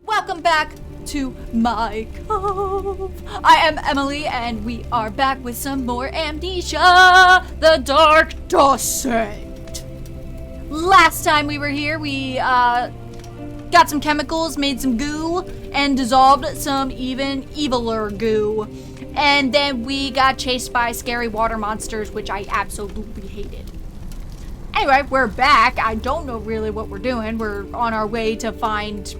Welcome back to my cove. I am Emily, and we are back with some more Amnesia, the Dark Descent. Last time we were here, we got some chemicals, made some goo, and dissolved some even eviler goo. And then we got chased by scary water monsters, which I absolutely hated. Anyway, we're back. I don't know really what we're doing. We're on our way to find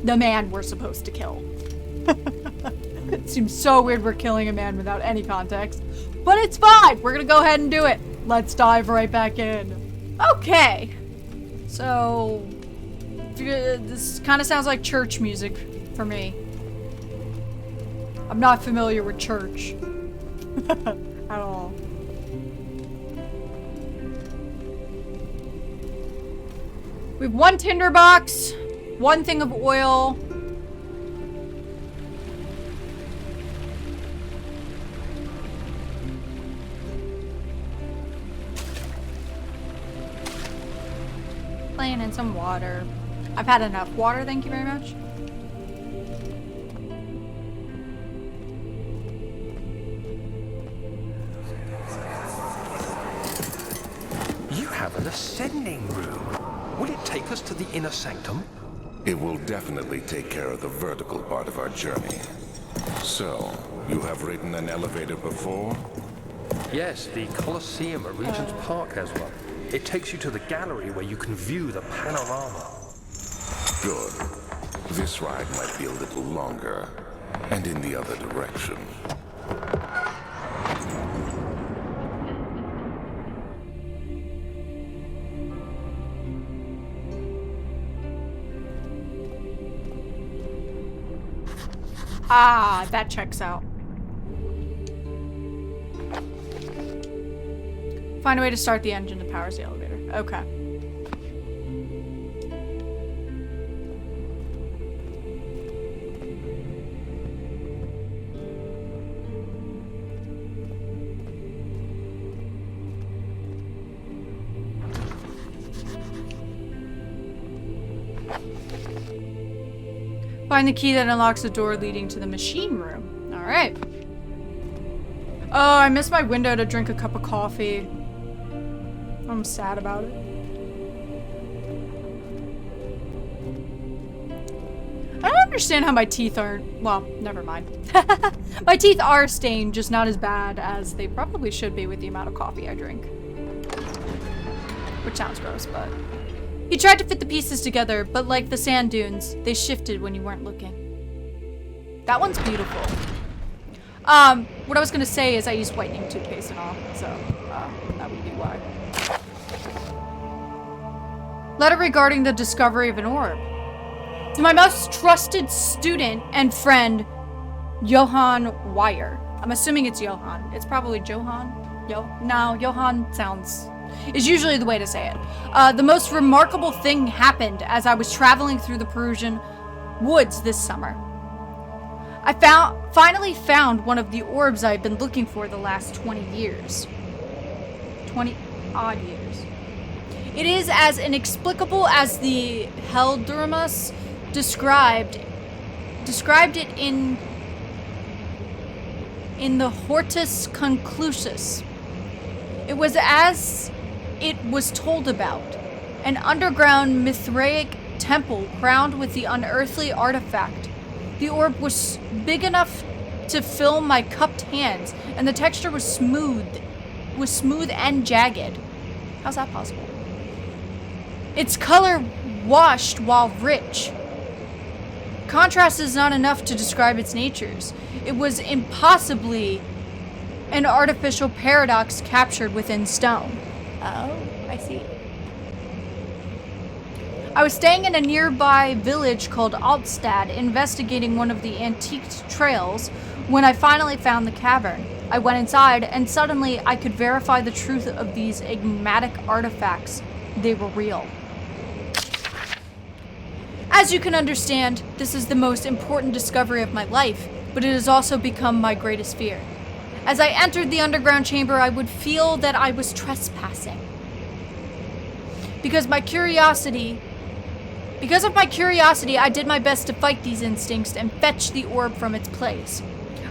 the man we're supposed to kill. It seems so weird we're killing a man without any context. But it's fine. We're gonna go ahead and do it. Let's dive right back in. Okay. So, this kind of sounds like church music for me. I'm not familiar with church at all. We have one tinderbox, one thing of oil. Playing in some water. I've had enough water, thank you very much. You have an ascending room. Will it take us to the inner sanctum? It will definitely take care of the vertical part of our journey. So, you have ridden an elevator before? Yes, the Colosseum at Regent's Park has one. It takes you to the gallery where you can view the panorama. Good. This ride might be a little longer, and in the other direction. Ah, that checks out. Find a way to start the engine that powers the elevator. Okay. Find the key that unlocks the door leading to the machine room. All right. Oh, I missed my window to drink a cup of coffee. I'm sad about it. I don't understand how my teeth aren't, well, never mind. My teeth are stained, just not as bad as they probably should be with the amount of coffee I drink. Which sounds gross, but... He tried to fit the pieces together, but like the sand dunes, they shifted when you weren't looking. That one's beautiful. What I was gonna say is I used whitening toothpaste and all, so that would be why. Letter regarding the discovery of an orb. To my most trusted student and friend, Johann Weyer. I'm assuming it's Johann. It's probably Johann. No, Johann sounds... is usually the way to say it. The most remarkable thing happened as I was traveling through the Perusian woods this summer. I finally found one of the orbs I've been looking for the last 20 years. 20 odd years. It is as inexplicable as the Helldurmus described it in the Hortus Conclusus. It was as it was told about, an underground Mithraic temple crowned with the unearthly artifact. The orb was big enough to fill my cupped hands, and the texture was smooth and jagged. How's that possible? Its color washed while rich. Contrast is not enough to describe its natures. It was impossibly an artificial paradox captured within stone. Oh, I see. I was staying in a nearby village called Altstad, investigating one of the antiqued trails, when I finally found the cavern. I went inside, and suddenly I could verify the truth of these enigmatic artifacts. They were real. As you can understand, this is the most important discovery of my life, but it has also become my greatest fear. As I entered the underground chamber, I would feel that I was trespassing. Because my curiosity Because of my curiosity, I did my best to fight these instincts and fetch the orb from its place.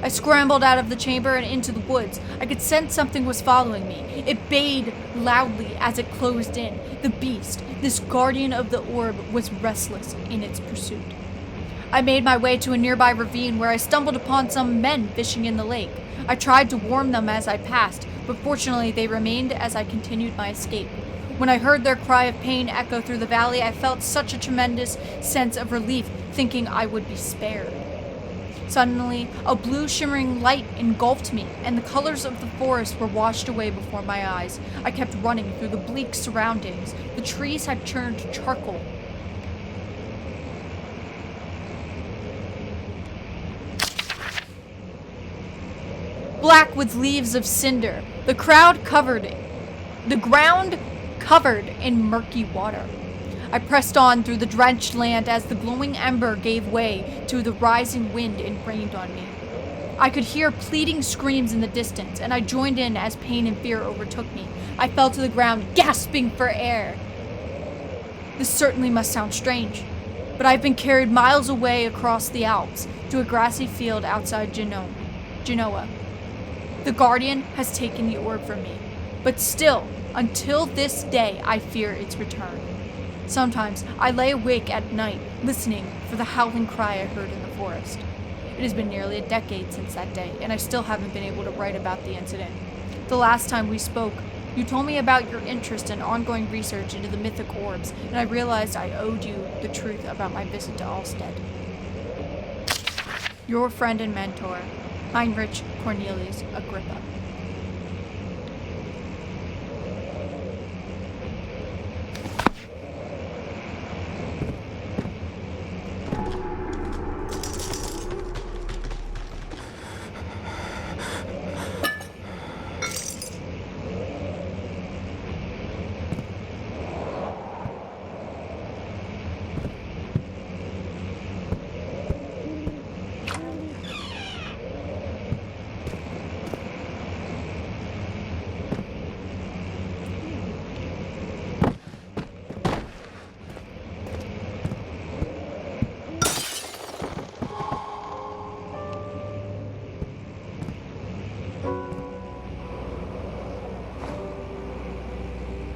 I scrambled out of the chamber and into the woods. I could sense something was following me. It bayed loudly as it closed in. The beast, this guardian of the orb, was restless in its pursuit. I made my way to a nearby ravine where I stumbled upon some men fishing in the lake. I tried to warn them as I passed, but fortunately they remained as I continued my escape. When I heard their cry of pain echo through the valley, I felt such a tremendous sense of relief, thinking I would be spared. Suddenly, a blue shimmering light engulfed me, and the colors of the forest were washed away before my eyes. I kept running through the bleak surroundings. The trees had turned to charcoal. Black with leaves of cinder. The ground covered in murky water. I pressed on through the drenched land as the glowing ember gave way to the rising wind and rained on me. I could hear pleading screams in the distance, and I joined in as pain and fear overtook me. I fell to the ground, gasping for air. This certainly must sound strange, but I've been carried miles away across the Alps to a grassy field outside Genoa. The Guardian has taken the orb from me, but still, until this day, I fear its return. Sometimes I lay awake at night, listening for the howling cry I heard in the forest. It has been nearly a decade since that day, and I still haven't been able to write about the incident. The last time we spoke, you told me about your interest in ongoing research into the mythic orbs, and I realized I owed you the truth about my visit to Alstead. Your friend and mentor, Heinrich Cornelius Agrippa.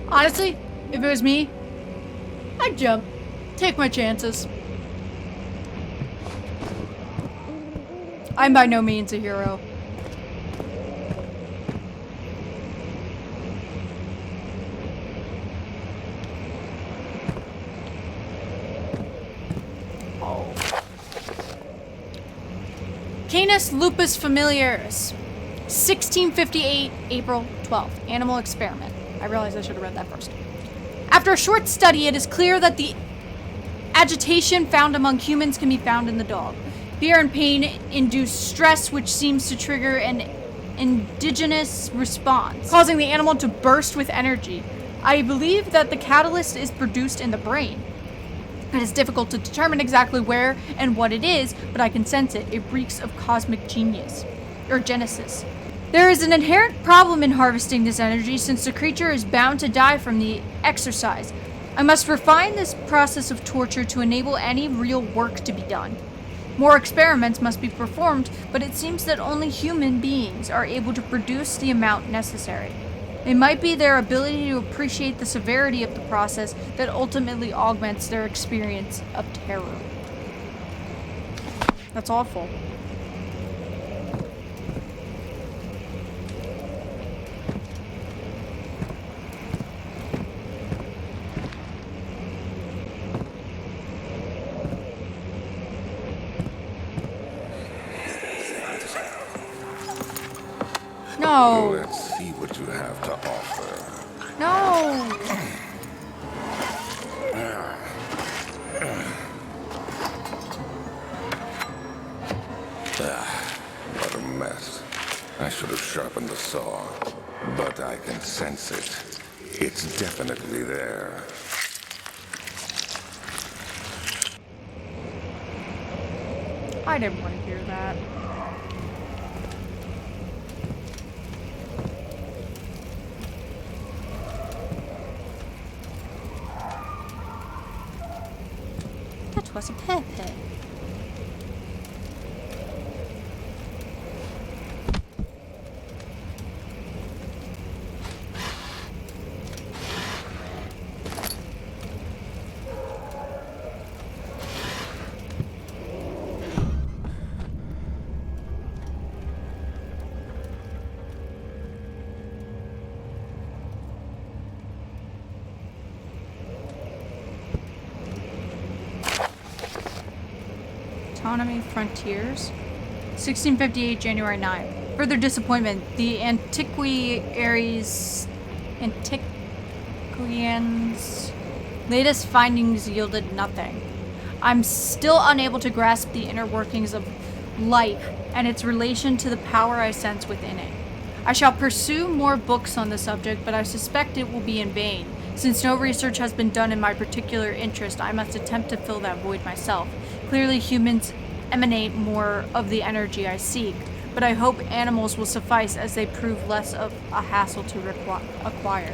Honestly, if it was me, I'd jump. Take my chances. I'm by no means a hero. Canis lupus familiaris, 1658, April 12th. Animal experiment. I realized I should have read that first. After a short study, it is clear that the agitation found among humans can be found in the dog. Fear and pain induce stress, which seems to trigger an endogenous response, causing the animal to burst with energy. I believe that the catalyst is produced in the brain. It is difficult to determine exactly where and what it is, but I can sense it. It reeks of cosmic genius, or genesis. There is an inherent problem in harvesting this energy since the creature is bound to die from the exercise. I must refine this process of torture to enable any real work to be done. More experiments must be performed, but it seems that only human beings are able to produce the amount necessary. It might be their ability to appreciate the severity of the process that ultimately augments their experience of terror. That's awful. No. Let's see what you have to offer. No. What a mess. I should have sharpened the saw, but I can sense it. It's definitely there. I didn't want to hear that. was a Pepe. Autonomy Frontiers, 1658, January 9th. Further disappointment. The Antiquaries' latest findings yielded nothing. I'm still unable to grasp the inner workings of life and its relation to the power I sense within it. I shall pursue more books on the subject, but I suspect it will be in vain. Since no research has been done in my particular interest, I must attempt to fill that void myself. Clearly, humans emanate more of the energy I seek, but I hope animals will suffice as they prove less of a hassle to acquire.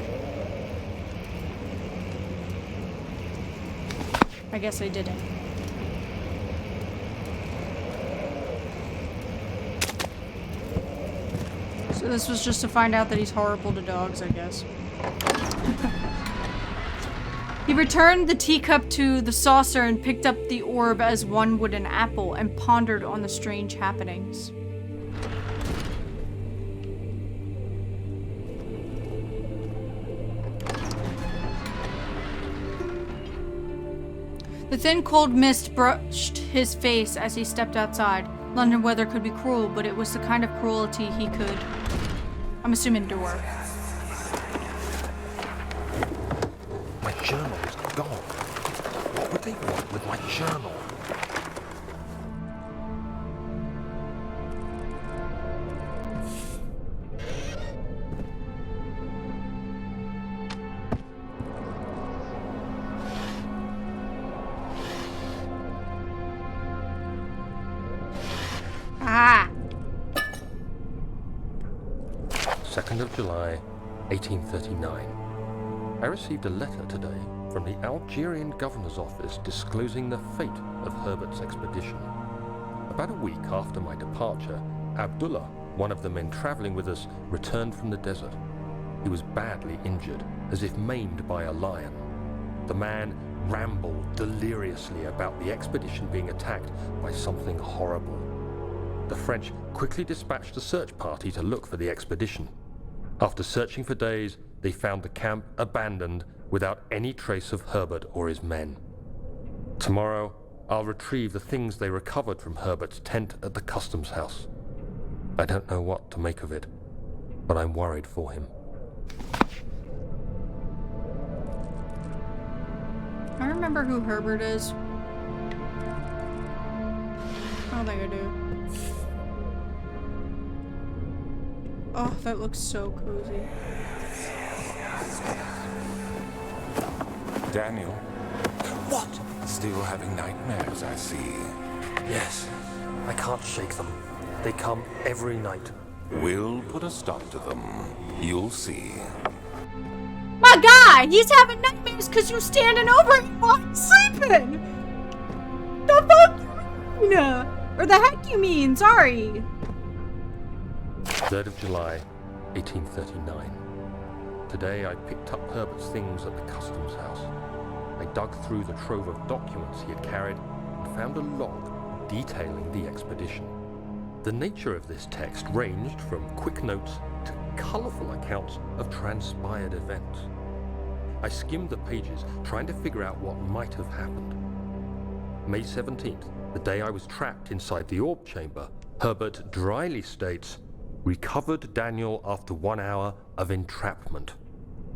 I guess I didn't. So this was just to find out that he's horrible to dogs, I guess. He returned the teacup to the saucer and picked up the orb as one would an apple and pondered on the strange happenings. The thin cold mist brushed his face as he stepped outside. London weather could be cruel, but it was the kind of cruelty he could, I'm assuming, endure. My journal is gone. What would they want with my journal? Ah! 2nd of July, 1839. I received a letter today from the Algerian governor's office disclosing the fate of Herbert's expedition. About a week after my departure, Abdullah, one of the men traveling with us, returned from the desert. He was badly injured, as if maimed by a lion. The man rambled deliriously about the expedition being attacked by something horrible. The French quickly dispatched a search party to look for the expedition. After searching for days, they found the camp abandoned without any trace of Herbert or his men. Tomorrow, I'll retrieve the things they recovered from Herbert's tent at the customs house. I don't know what to make of it, but I'm worried for him. I remember who Herbert is. I don't think I do. Oh, that looks so cozy. Daniel, What? still having nightmares, I see. Yes, I can't shake them. They come every night. We'll put a stop to them. You'll see. My God, he's having nightmares because you're standing over him while he's sleeping! The fuck you mean? Or the heck you mean, sorry. 3rd of July, 1839. Today I picked up Herbert's things at the customs house. I dug through the trove of documents he had carried and found a log detailing the expedition. The nature of this text ranged from quick notes to colourful accounts of transpired events. I skimmed the pages, trying to figure out what might have happened. May 17th, the day I was trapped inside the orb chamber, Herbert dryly states, "Recovered Daniel after 1 hour of entrapment."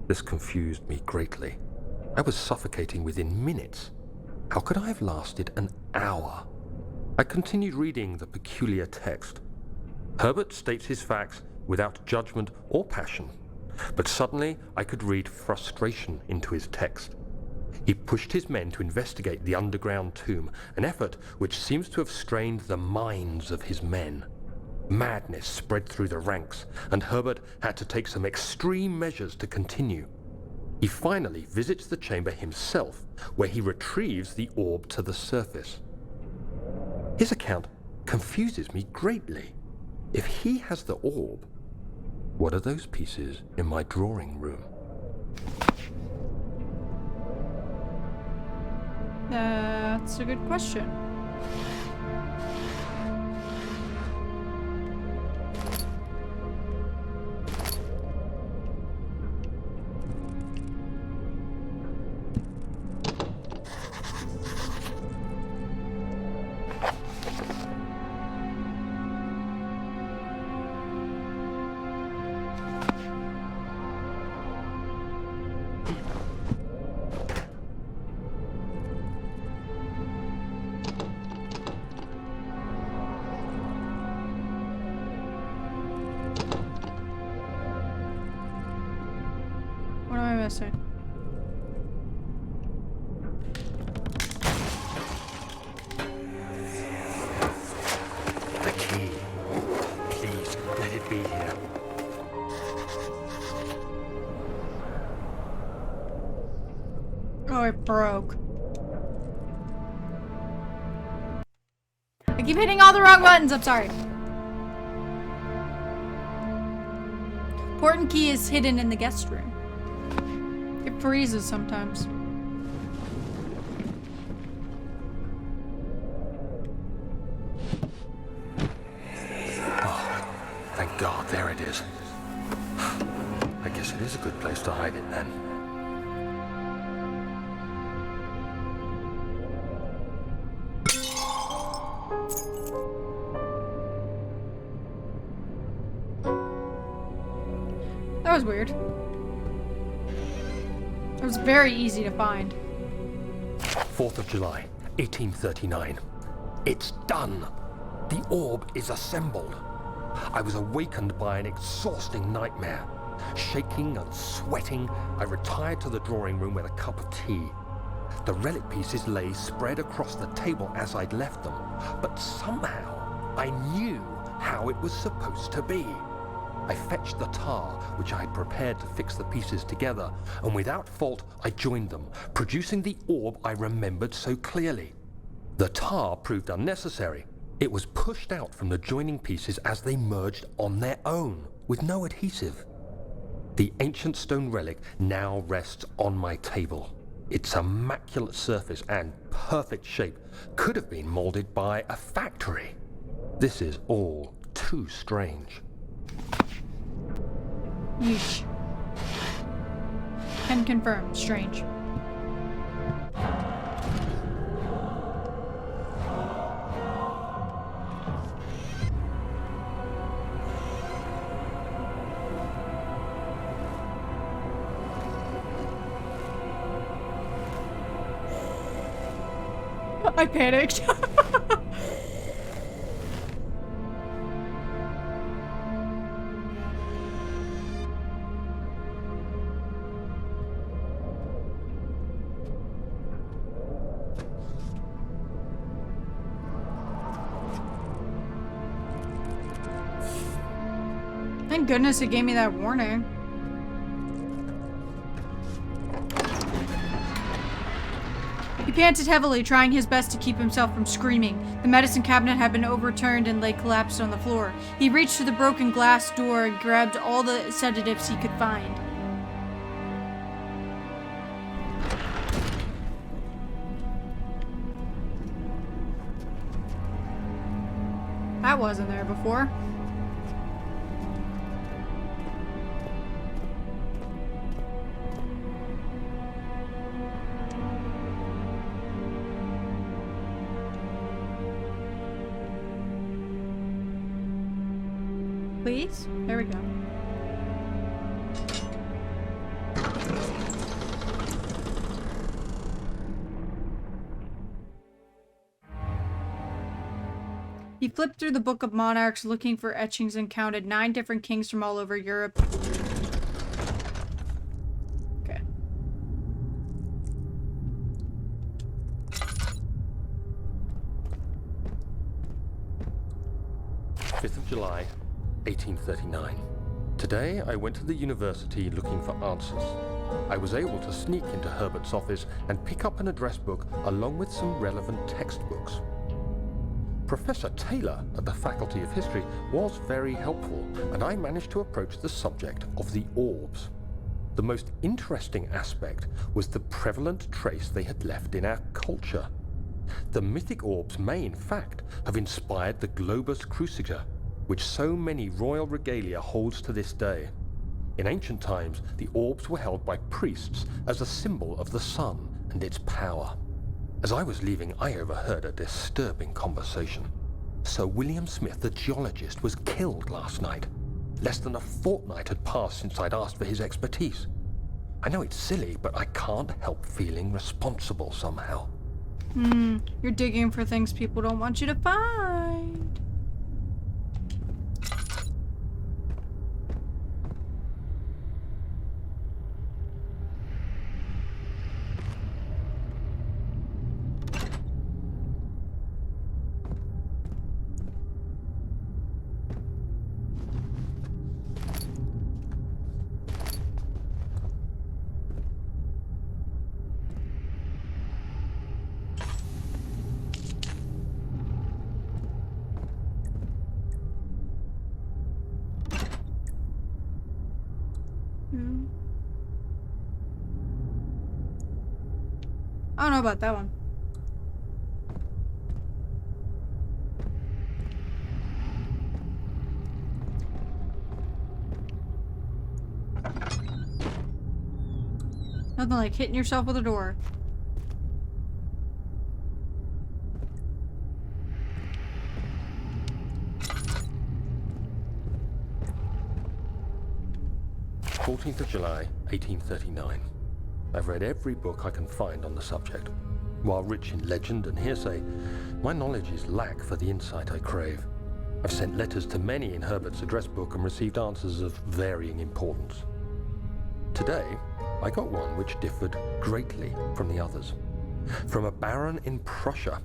This confused me greatly. I was suffocating within minutes. How could I have lasted an hour? I continued reading the peculiar text. Herbert states his facts without judgment or passion, but suddenly I could read frustration into his text. He pushed his men to investigate the underground tomb, an effort which seems to have strained the minds of his men. Madness spread through the ranks, and Herbert had to take some extreme measures to continue. He finally visits the chamber himself, where he retrieves the orb to the surface. His account confuses me greatly. If he has the orb, what are those pieces in my drawing room? That's a good question. What am I missing? The key. Please, let it be here. Oh, it broke. I keep hitting all the wrong buttons, I'm sorry. Important key is hidden in the guest room. It freezes sometimes. Oh, thank God, there it is. I guess it is a good place to hide it then. That was weird. It was very easy to find. 4th of July, 1839. It's done. The orb is assembled. I was awakened by an exhausting nightmare. Shaking and sweating, I retired to the drawing room with a cup of tea. The relic pieces lay spread across the table as I'd left them, but somehow I knew how it was supposed to be. I fetched the tar, which I had prepared to fix the pieces together, and without fault I joined them, producing the orb I remembered so clearly. The tar proved unnecessary. It was pushed out from the joining pieces as they merged on their own, with no adhesive. The ancient stone relic now rests on my table. Its immaculate surface and perfect shape could have been molded by a factory. This is all too strange. Yeesh. Can confirm. Strange. I panicked. Thank goodness it gave me that warning. He panted heavily, trying his best to keep himself from screaming. The medicine cabinet had been overturned and lay collapsed on the floor. He reached to the broken glass door and grabbed all the sedatives he could find. That wasn't there before. Please? There we go. He flipped through the Book of Monarchs looking for etchings and counted 9 different kings from all over Europe. Okay. July 1839. Today I went to the university looking for answers. I was able to sneak into Herbert's office and pick up an address book along with some relevant textbooks. Professor Taylor at the Faculty of History was very helpful, and I managed to approach the subject of the orbs. The most interesting aspect was the prevalent trace they had left in our culture. The mythic orbs may, in fact, have inspired the globus cruciger, which so many royal regalia holds to this day. In ancient times, the orbs were held by priests as a symbol of the sun and its power. As I was leaving, I overheard a disturbing conversation. Sir William Smith, the geologist, was killed last night. Less than a fortnight had passed since I'd asked for his expertise. I know it's silly, but I can't help feeling responsible somehow. You're digging for things people don't want you to find. I don't know about that one. Nothing like hitting yourself with a door. July 1839. I've read every book I can find on the subject. While rich in legend and hearsay, my knowledge is lack for the insight I crave. I've sent letters to many in Herbert's address book and received answers of varying importance. Today, I got one which differed greatly from the others. From a baron in Prussia.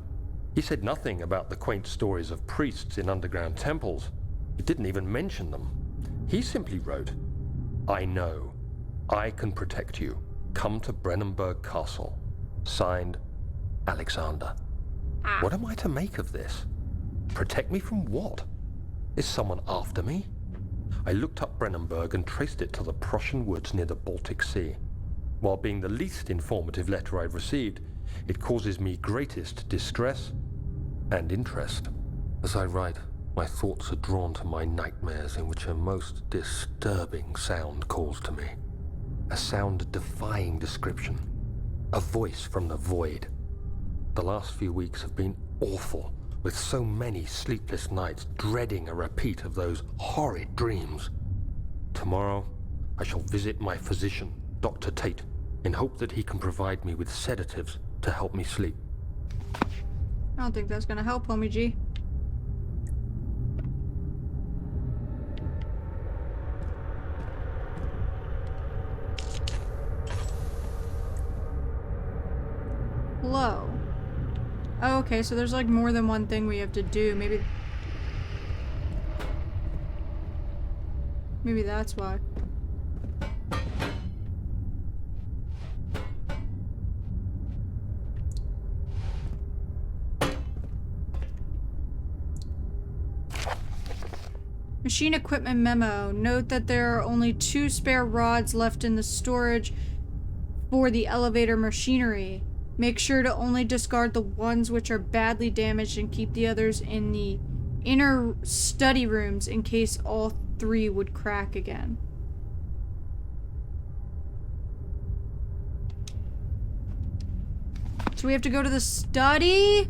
He said nothing about the quaint stories of priests in underground temples. He didn't even mention them. He simply wrote, "I know. I can protect you. Come to Brennenburg Castle. Signed, Alexander." What am I to make of this? Protect me from what? Is someone after me? I looked up Brennenburg and traced it to the Prussian woods near the Baltic Sea. While being the least informative letter I've received, it causes me greatest distress and interest. As I write, my thoughts are drawn to my nightmares in which a most disturbing sound calls to me. A sound defying description. A voice from the void. The last few weeks have been awful, with so many sleepless nights dreading a repeat of those horrid dreams. Tomorrow, I shall visit my physician, Dr. Tate, in hope that he can provide me with sedatives to help me sleep. I don't think that's gonna help, homie G. Hello. Oh, okay, so there's like more than one thing we have to do. Maybe that's why. Machine equipment memo. Note that there are only 2 spare rods left in the storage for the elevator machinery. Make sure to only discard the ones which are badly damaged and keep the others in the inner study rooms in case all 3 would crack again. So we have to go to the study?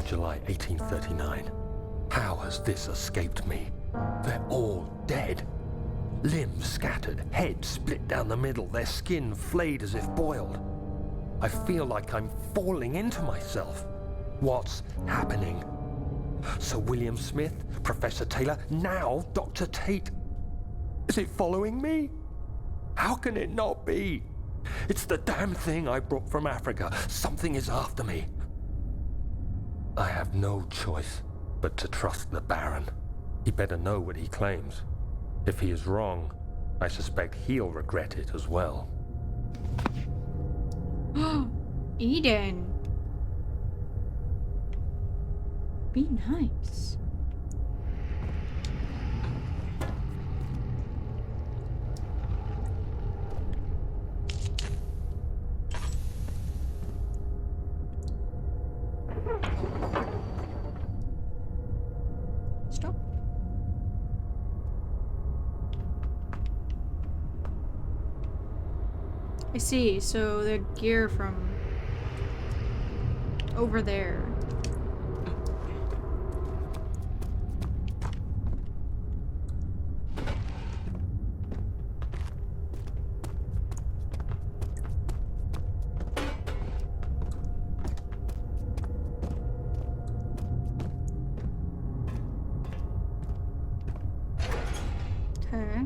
July 1839. How has this escaped me? They're all dead. Limbs scattered, heads split down the middle, their skin flayed as if boiled. I feel like I'm falling into myself. What's happening? Sir William Smith, Professor Taylor, now Dr. Tate. Is it following me? How can it not be? It's the damn thing I brought from Africa. Something is after me. I have no choice but to trust the Baron. He better know what he claims. If he is wrong, I suspect he'll regret it as well. Eden. Be nice. Stop. I see, so the gear from over there. Okay.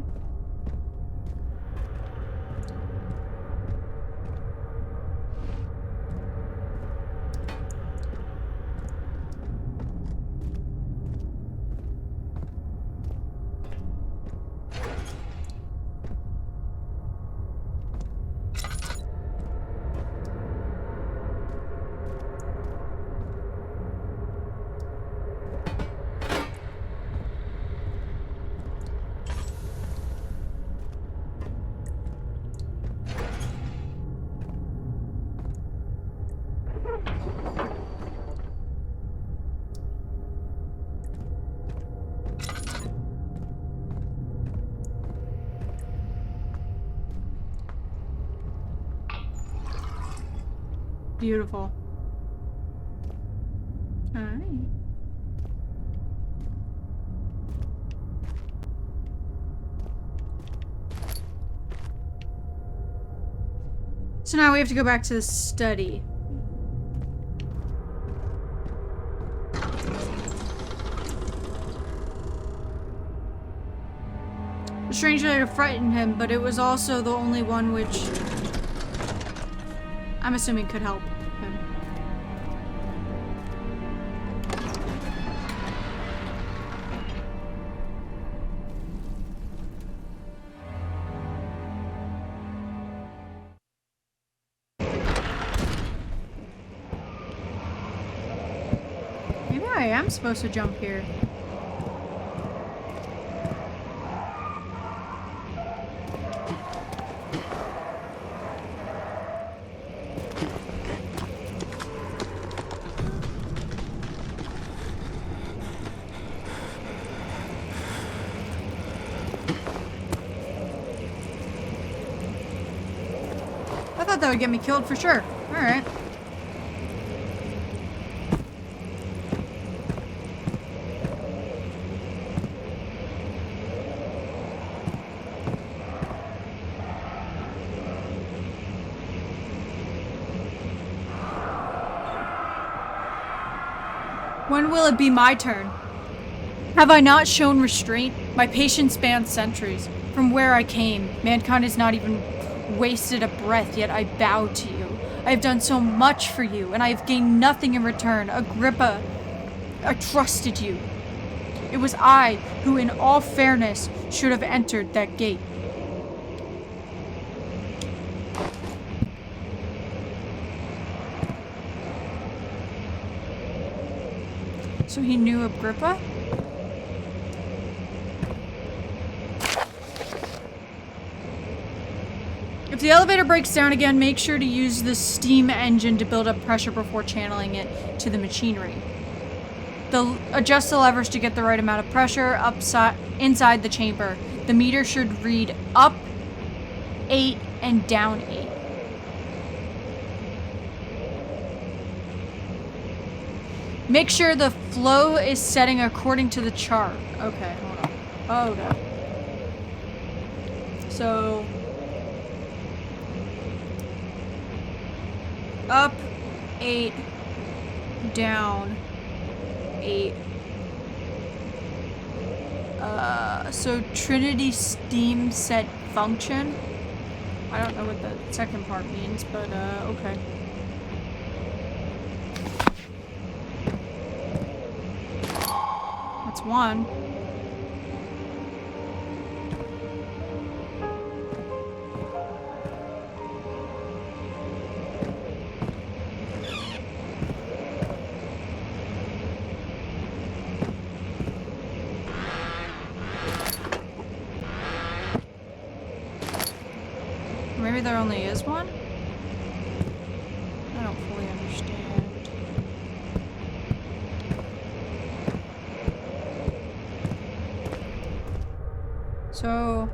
Beautiful. All right. So now we have to go back to the study. The strange letter frightened him, but it was also the only one which I'm assuming could help him. Maybe I am supposed to jump here. I thought that would get me killed for sure. Alright. When will it be my turn? Have I not shown restraint? My patience spans centuries. From where I came, mankind has not even wasted a breath, yet I bow to you. I have done so much for you, and I have gained nothing in return. Agrippa, I trusted you. It was I who, in all fairness, should have entered that gate. So he knew Agrippa? If the elevator breaks down again, make sure to use the steam engine to build up pressure before channeling it to the machinery. Adjust the levers to get the right amount of pressure inside the chamber. The meter should read up 8 and down 8. Make sure the flow is setting according to the chart. Okay, hold on. Oh, no. So... up 8, down 8. So Trinity steam set function. I don't know what the second part means, but okay. That's one. Maybe there only is one? I don't fully understand. So...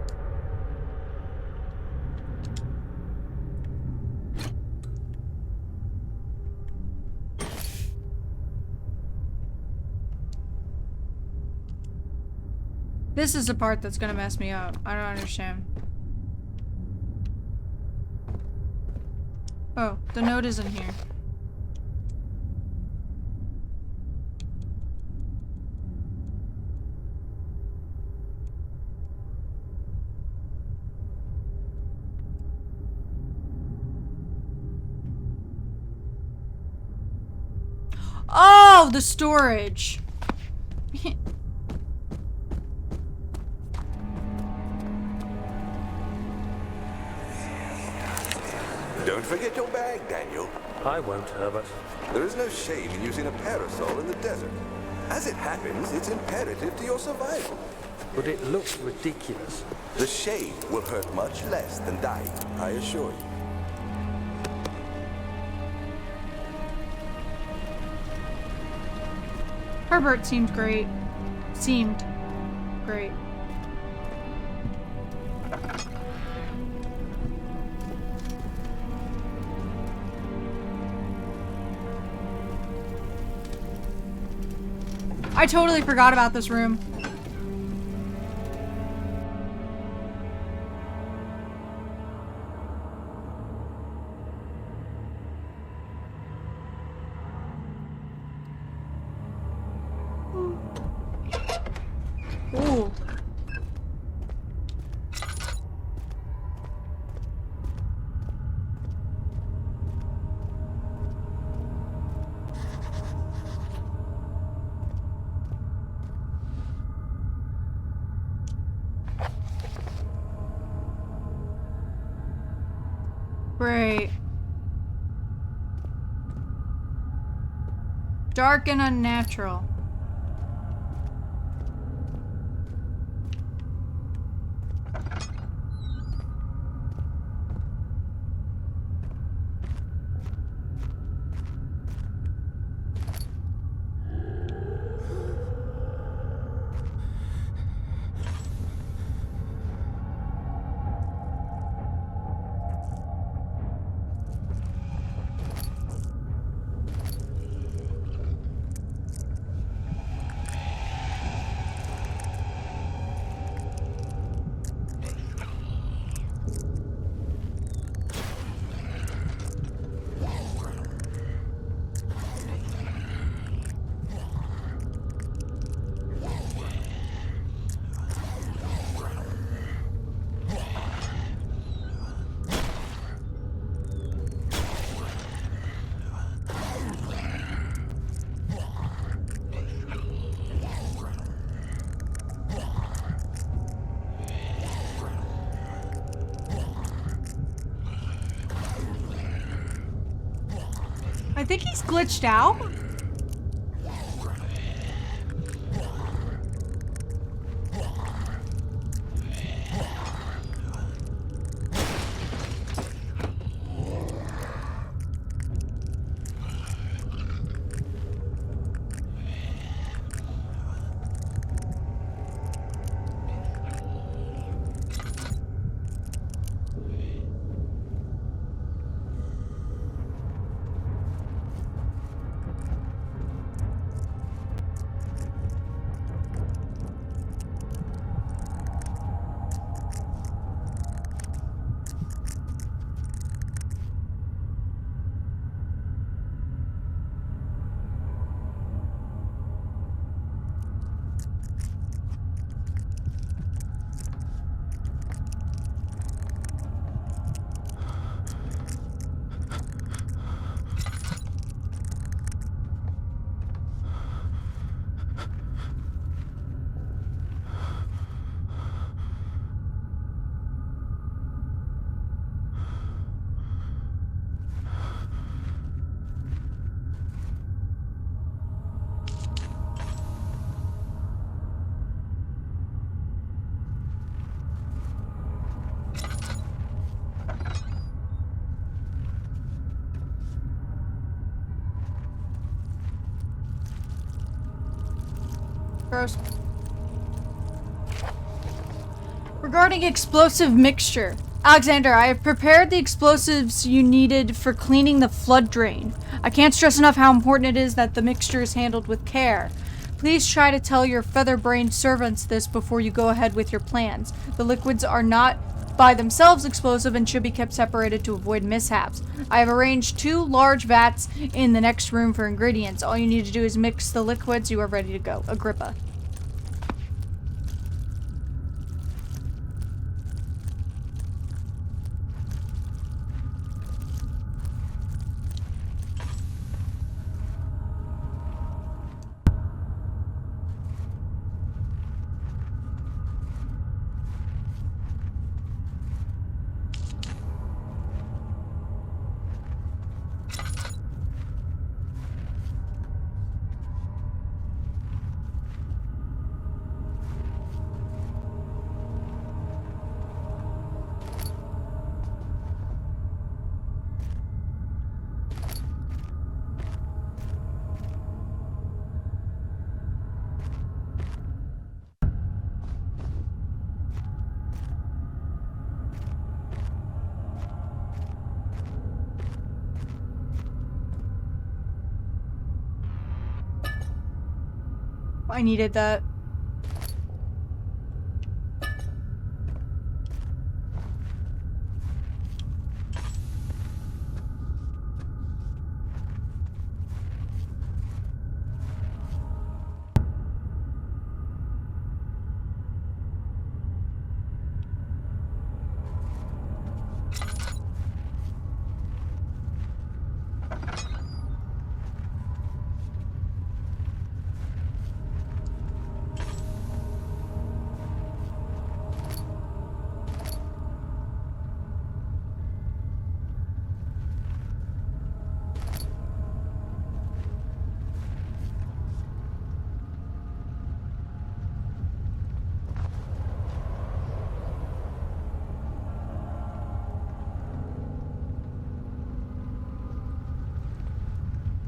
this is the part that's gonna mess me up. I don't understand. Oh, the note isn't here. Oh, the storage. Don't forget your bag, Daniel. I won't, Herbert. There is no shame in using a parasol in the desert. As it happens, it's imperative to your survival. But it looks ridiculous. The shade will hurt much less than dying, I assure you. Herbert seemed great. Seemed great. I totally forgot about this room. Ooh. Great. Dark and unnatural. I think he's glitched out. Gross. Regarding explosive mixture. Alexander, I have prepared the explosives you needed for cleaning the flood drain. I can't stress enough how important it is that the mixture is handled with care. Please try to tell your feather-brained servants this before you go ahead with your plans. The liquids are not by themselves explosive and should be kept separated to avoid mishaps. I have arranged 2 large vats in the next room for ingredients. All you need to do is mix the liquids. You are ready to go. Agrippa. I needed that.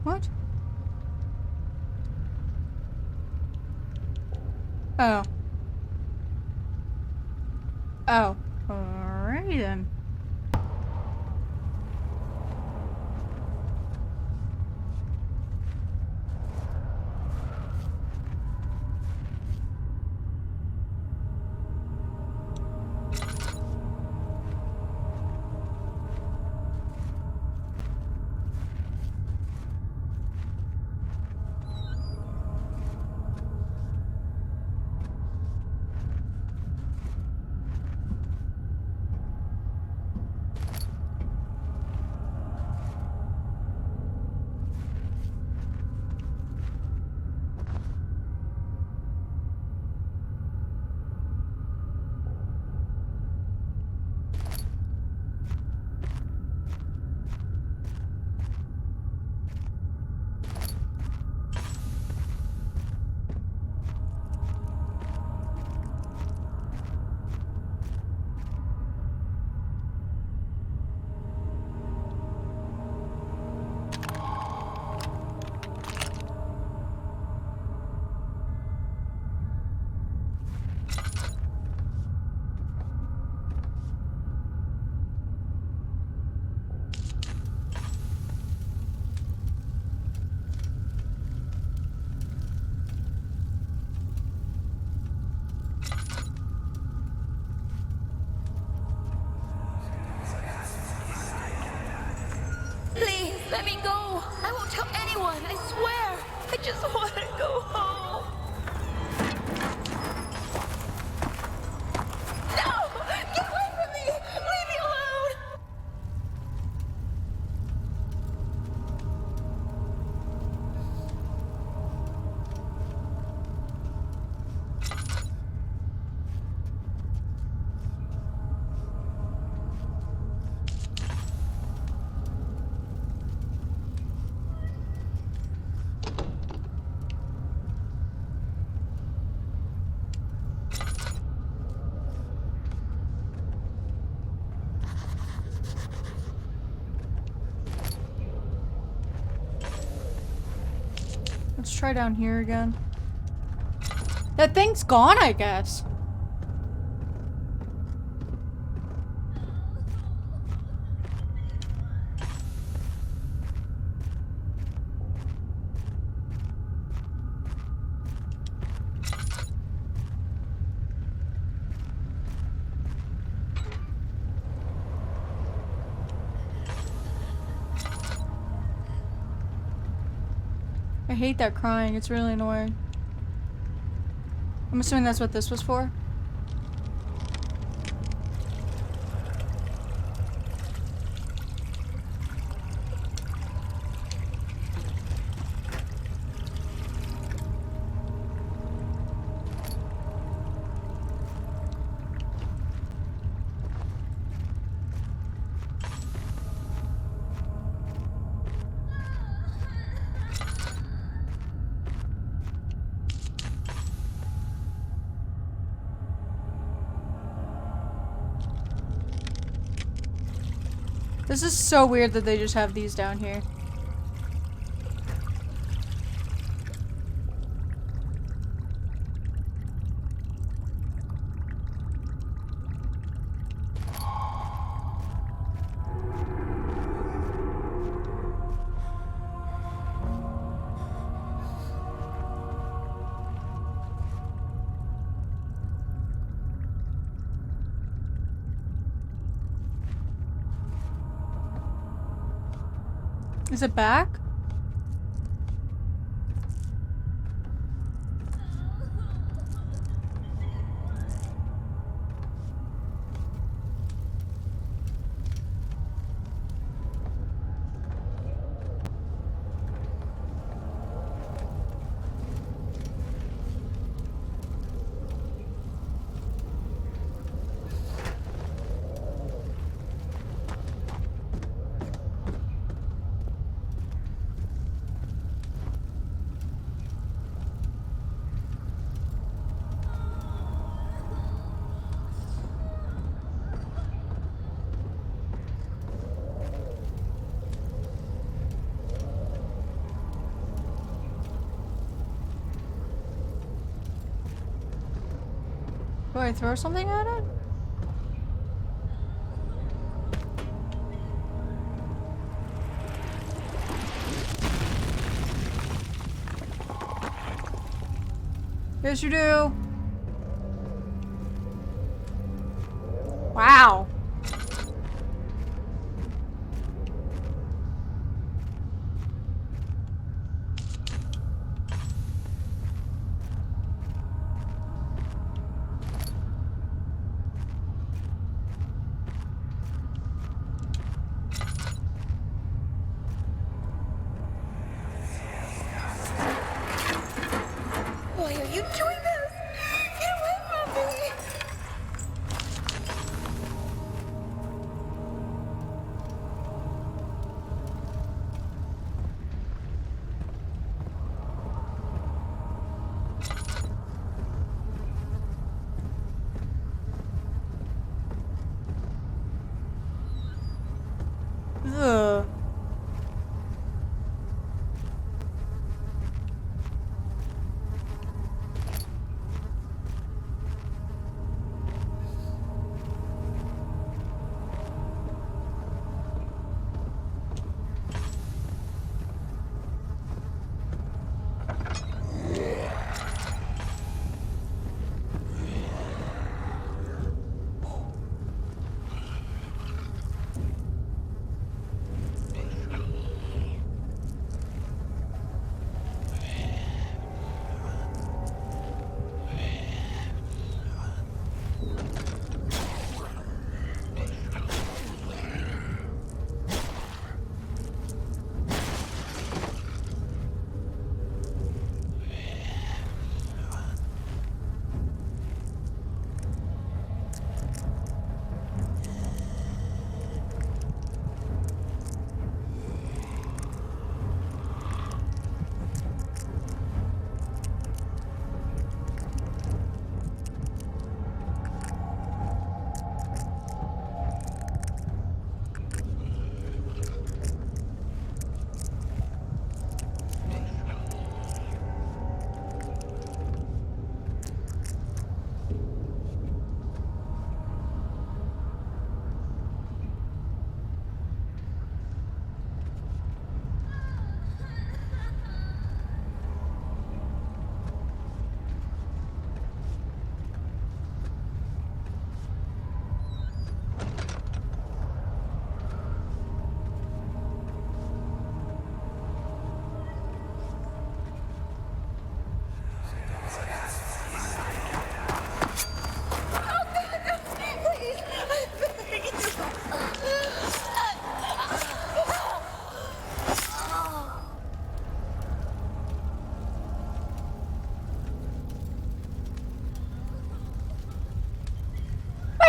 What? Oh. Oh. Alrighty then. Please, let me go. I won't tell anyone, I swear. I just want to go home. No! Get away from me! Leave me alone! Let's try down here again. That thing's gone, I guess. I hate that crying. It's really annoying. I'm assuming that's what this was for. This is so weird that they just have these down here. Is it back? Do I throw something at it? Yes, you do. Wow. Why are you doing this? Get away from me! Ugh.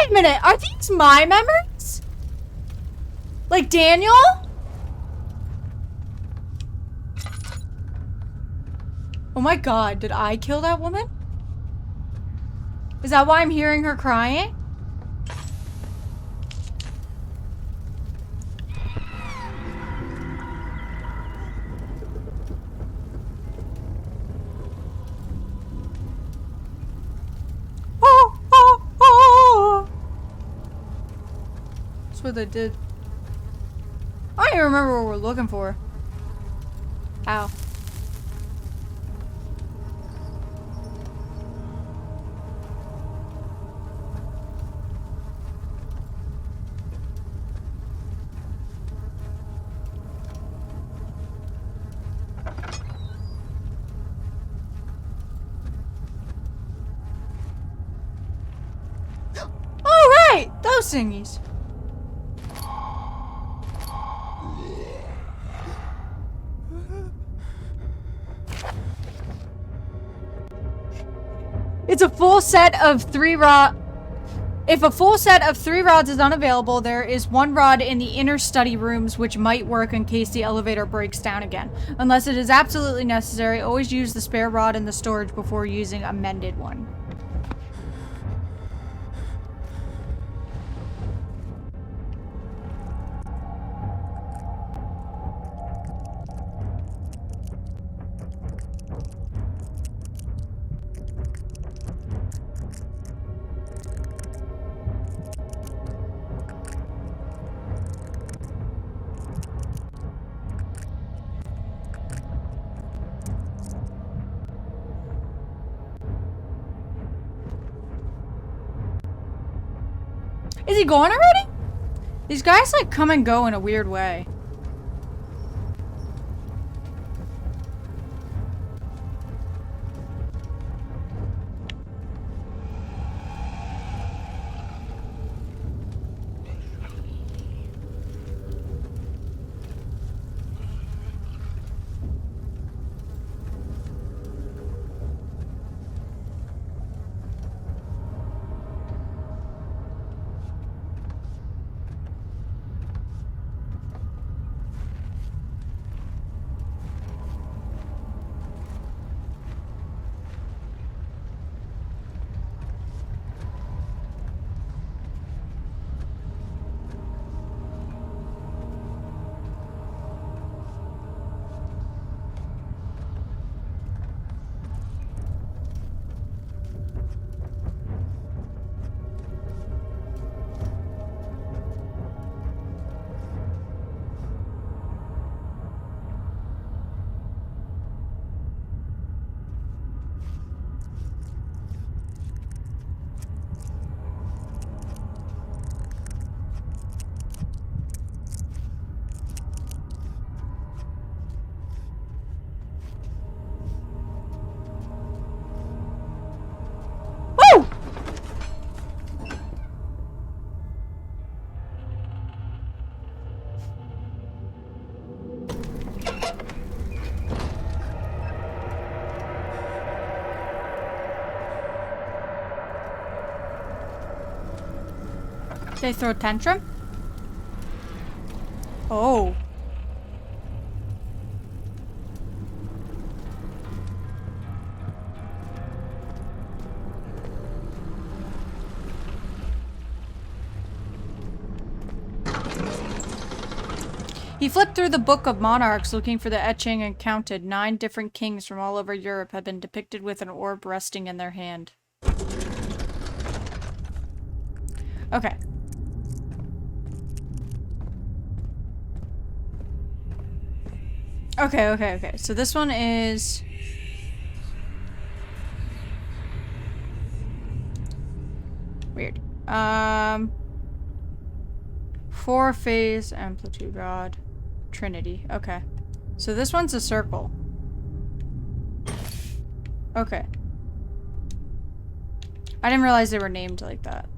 Wait a minute, are these my memories? Like Daniel? Oh my god, did I kill that woman? Is that why I'm hearing her crying? Oh, oh, oh. That's what they did. I don't even remember what we're looking for. Ow. Right, those thingies. It's a full set of 3 rod. If a full set of 3 rods is unavailable, there is 1 rod in the inner study rooms which might work in case the elevator breaks down again. Unless it is absolutely necessary, always use the spare rod in the storage before using a mended one. Is he gone already? These guys like come and go in a weird way. They throw a tantrum? Oh. He flipped through the Book of Monarchs looking for the etching and counted 9 different kings from all over Europe had been depicted with an orb resting in their hand. Okay. Okay. So this one is... weird. 4-phase amplitude rod. Trinity. Okay. So this one's a circle. Okay. I didn't realize they were named like that.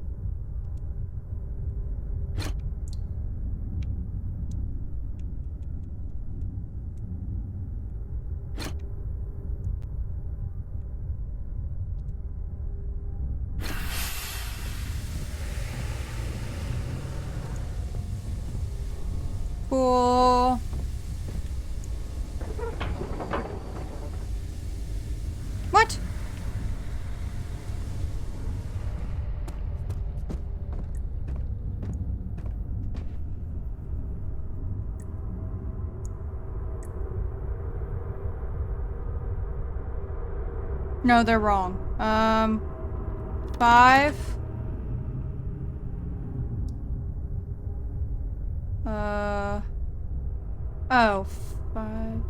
No, they're wrong. 5. Oh, 5.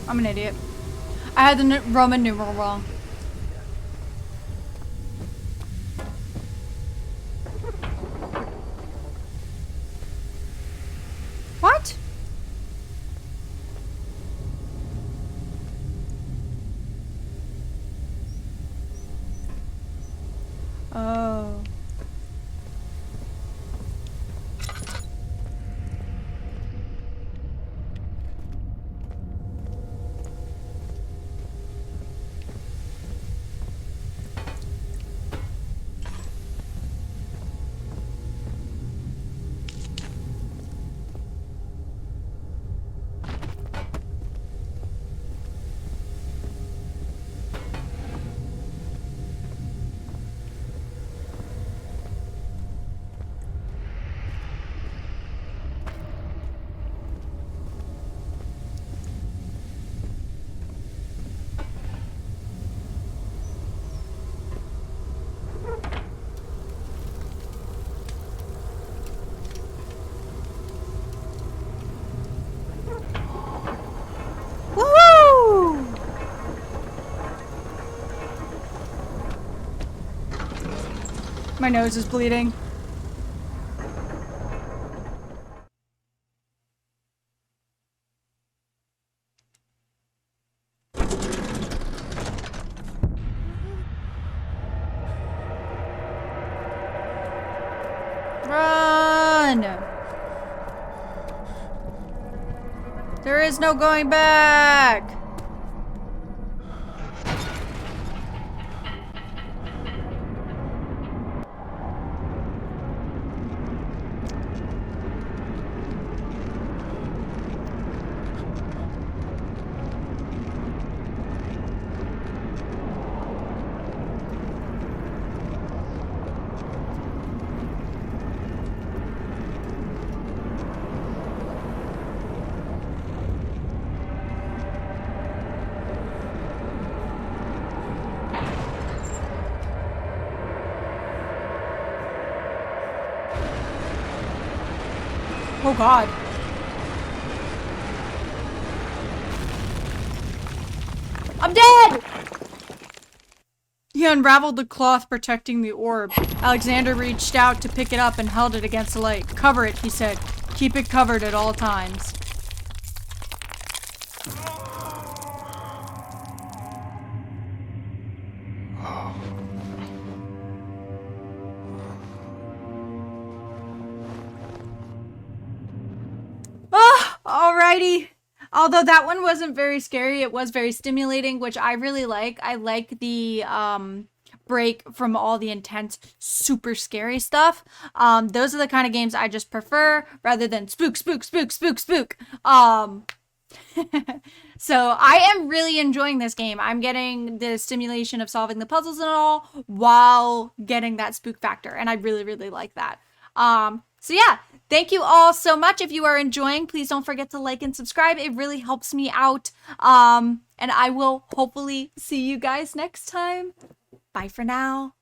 I'm an idiot. I had the Roman numeral wrong. What? Oh. Woohoo! My nose is bleeding. Run! There is no going back! Oh god. I'm dead! He unraveled the cloth protecting the orb. Alexander reached out to pick it up and held it against the light. Cover it, he said. Keep it covered at all times. Alrighty. Although that one wasn't very scary, it was very stimulating, which I really like. I like the break from all the intense, super scary stuff. Those are the kind of games I just prefer rather than spook, spook, spook, spook, spook. So I am really enjoying this game. I'm getting the stimulation of solving the puzzles and all while getting that spook factor, and I really, really like that. So yeah, thank you all so much. If you are enjoying, please don't forget to like and subscribe. It really helps me out. And I will hopefully see you guys next time. Bye for now.